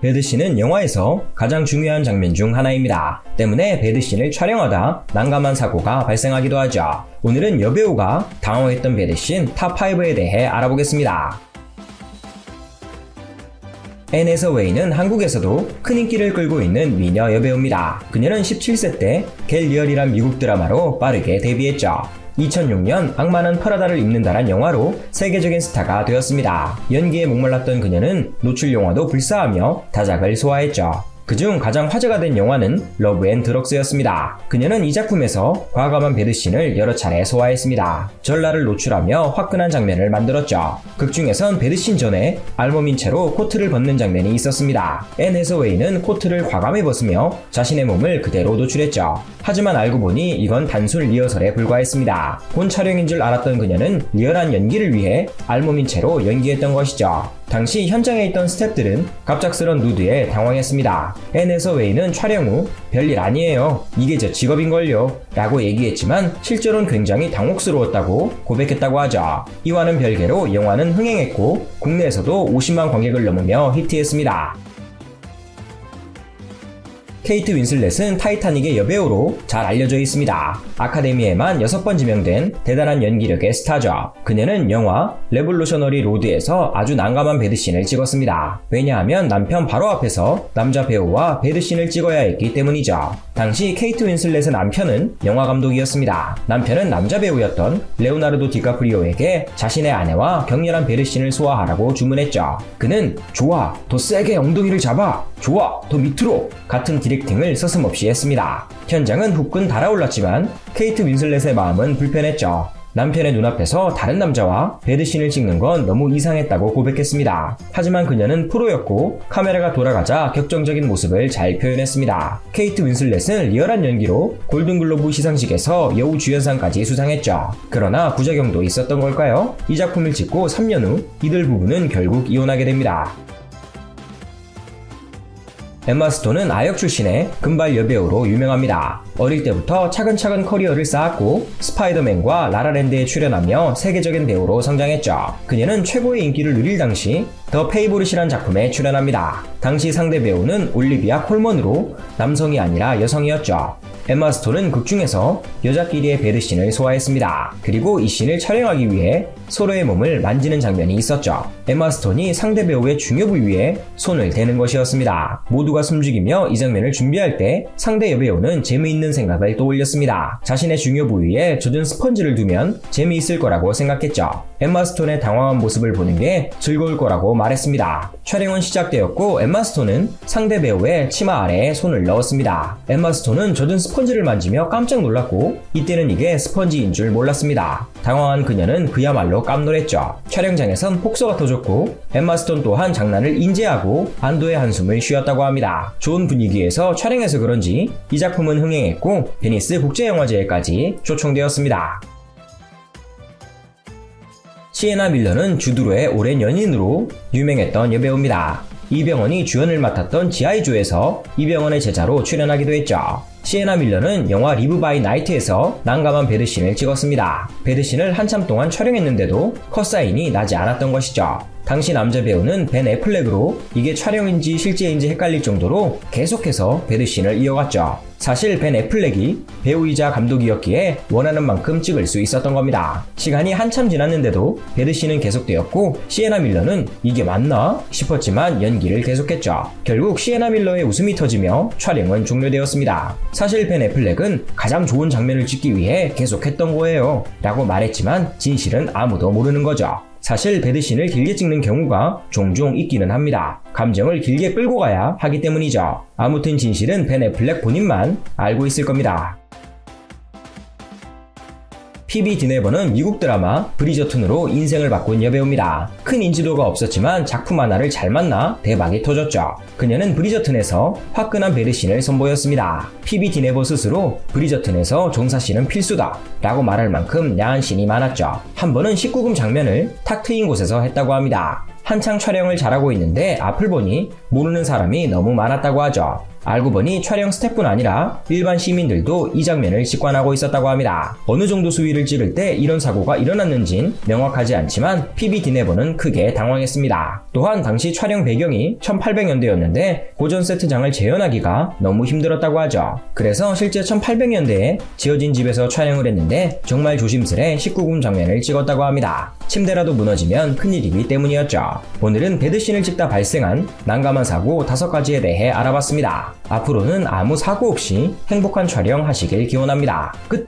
배드신은 영화에서 가장 중요한 장면 중 하나입니다. 때문에 배드신을 촬영하다 난감한 사고가 발생하기도 하죠. 오늘은 여배우가 당황했던 배드신 탑5에 대해 알아보겠습니다. 앤 해서웨이는 한국에서도 큰 인기를 끌고 있는 미녀 여배우입니다. 그녀는 17세 때 갤 리얼이란 미국 드라마로 빠르게 데뷔했죠. 2006년 악마는 프라다를 입는다란 영화로 세계적인 스타가 되었습니다. 연기에 목말랐던 그녀는 노출 영화도 불사하며 다작을 소화했죠. 그중 가장 화제가 된 영화는 러브 앤 드럭스였습니다. 그녀는 이 작품에서 과감한 배드신을 여러 차례 소화했습니다. 전라를 노출하며 화끈한 장면을 만들었죠. 극중에선 배드신 전에 알몸인 채로 코트를 벗는 장면이 있었습니다. 앤 해서웨이는 코트를 과감히 벗으며 자신의 몸을 그대로 노출했죠. 하지만 알고 보니 이건 단순 리허설에 불과했습니다. 본 촬영인 줄 알았던 그녀는 리얼한 연기를 위해 알몸인 채로 연기했던 것이죠. 당시 현장에 있던 스태프들은 갑작스런 누드에 당황했습니다. 앤 해서웨이는 촬영 후 별일 아니에요. 이게 제 직업인걸요. 라고 얘기했지만 실제로는 굉장히 당혹스러웠다고 고백했다고 하죠. 이와는 별개로 영화는 흥행했고 국내에서도 50만 관객을 넘으며 히트했습니다. 케이트 윈슬렛은 타이타닉의 여배우로 잘 알려져 있습니다. 아카데미에만 6번 지명된 대단한 연기력의 스타죠. 그녀는 영화 레볼루셔너리 로드에서 아주 난감한 배드신을 찍었습니다. 왜냐하면 남편 바로 앞에서 남자 배우와 배드신을 찍어야 했기 때문이죠. 당시 케이트 윈슬렛의 남편은 영화 감독이었습니다. 남편은 남자 배우였던 레오나르도 디카프리오에게 자신의 아내와 격렬한 배드신을 소화하라고 주문했죠. 그는 좋아, 더 세게 엉덩이를 잡아, 좋아, 더 밑으로 같은 디렉팅을 서슴없이 했습니다. 현장은 후끈 달아올랐지만 케이트 윈슬렛의 마음은 불편했죠. 남편의 눈앞에서 다른 남자와 배드신을 찍는 건 너무 이상했다고 고백했습니다. 하지만 그녀는 프로였고 카메라가 돌아가자 격정적인 모습을 잘 표현했습니다. 케이트 윈슬렛은 리얼한 연기로 골든글로브 시상식에서 여우 주연상까지 수상했죠. 그러나 부작용도 있었던 걸까요? 이 작품을 찍고 3년 후 이들 부부는 결국 이혼하게 됩니다. 엠마 스톤은 아역 출신의 금발 여배우로 유명합니다. 어릴 때부터 차근차근 커리어를 쌓았고 스파이더맨과 라라랜드에 출연하며 세계적인 배우로 성장했죠. 그녀는 최고의 인기를 누릴 당시 더 페이보릿이란 작품에 출연합니다. 당시 상대 배우는 올리비아 콜먼으로 남성이 아니라 여성이었죠. 엠마 스톤은 극중에서 여자끼리의 배드신을 소화했습니다. 그리고 이 씬을 촬영하기 위해 서로의 몸을 만지는 장면이 있었죠. 엠마 스톤이 상대 배우의 중요 부위에 손을 대는 것이었습니다. 모두가 숨죽이며 이 장면을 준비할 때 상대 여배우는 재미있는 생각을 떠올렸습니다. 자신의 중요 부위에 젖은 스펀지를 두면 재미있을 거라고 생각했죠. 엠마 스톤의 당황한 모습을 보는 게 즐거울 거라고 말했습니다. 촬영은 시작되었고 엠마 스톤은 상대 배우의 치마 아래에 손을 넣었습니다. 엠마 스톤은 젖은 스펀지를 만지며 깜짝 놀랐고 이때는 이게 스펀지인 줄 몰랐습니다. 당황한 그녀는 그야말로 깜놀했죠. 촬영장에선 폭소가 터졌고 엠마 스톤 또한 장난을 인지하고 안도의 한숨을 쉬었다고 합니다. 좋은 분위기에서 촬영해서 그런지 이 작품은 흥행했고 베니스 국제영화제에까지 초청되었습니다. 시에나 밀러는 주드로의 오랜 연인으로 유명했던 여배우입니다. 이병헌이 주연을 맡았던 지아이조에서 이병헌의 제자로 출연하기도 했죠. 시에나 밀러는 영화 리브 바이 나이트에서 난감한 배드신을 찍었습니다. 배드신을 한참 동안 촬영했는데도 컷사인이 나지 않았던 것이죠. 당시 남자 배우는 벤 애플렉으로 이게 촬영인지 실제인지 헷갈릴 정도로 계속해서 배드신을 이어갔죠. 사실 벤 애플렉이 배우이자 감독이었기에 원하는 만큼 찍을 수 있었던 겁니다. 시간이 한참 지났는데도 배드신은 계속되었고 시에나 밀러는 이게 맞나 싶었지만 연기를 계속했죠. 결국 시에나 밀러의 웃음이 터지며 촬영은 종료되었습니다. 사실 벤 애플렉은 가장 좋은 장면을 찍기 위해 계속했던 거예요 라고 말했지만 진실은 아무도 모르는 거죠. 사실 배드신을 길게 찍는 경우가 종종 있기는 합니다. 감정을 길게 끌고 가야 하기 때문이죠. 아무튼 진실은 벤 애플렉 본인만 알고 있을 겁니다. 피비 디네버는 미국 드라마 브리저튼으로 인생을 바꾼 여배우입니다. 큰 인지도가 없었지만 작품 하나를 잘 만나 대박이 터졌죠. 그녀는 브리저튼에서 화끈한 배드신을 선보였습니다. 피비 디네버 스스로 브리저튼에서 종사씬은 필수다 라고 말할 만큼 야한 씬이 많았죠. 한 번은 19금 장면을 탁 트인 곳에서 했다고 합니다. 한창 촬영을 잘하고 있는데 앞을 보니 모르는 사람이 너무 많았다고 하죠. 알고 보니 촬영 스태프뿐 아니라 일반 시민들도 이 장면을 직관하고 있었다고 합니다. 어느 정도 수위를 찌를 때 이런 사고가 일어났는진 명확하지 않지만 PB디네버는 크게 당황했습니다. 또한 당시 촬영 배경이 1800년대였는데 고전 세트장을 재현하기가 너무 힘들었다고 하죠. 그래서 실제 1800년대에 지어진 집에서 촬영을 했는데 정말 조심스레 19금 장면을 찍었다고 합니다. 침대라도 무너지면 큰일이기 때문이었죠. 오늘은 배드신을 찍다 발생한 난감한 사고 5가지에 대해 알아봤습니다. 앞으로는 아무 사고 없이 행복한 촬영 하시길 기원합니다. 끝!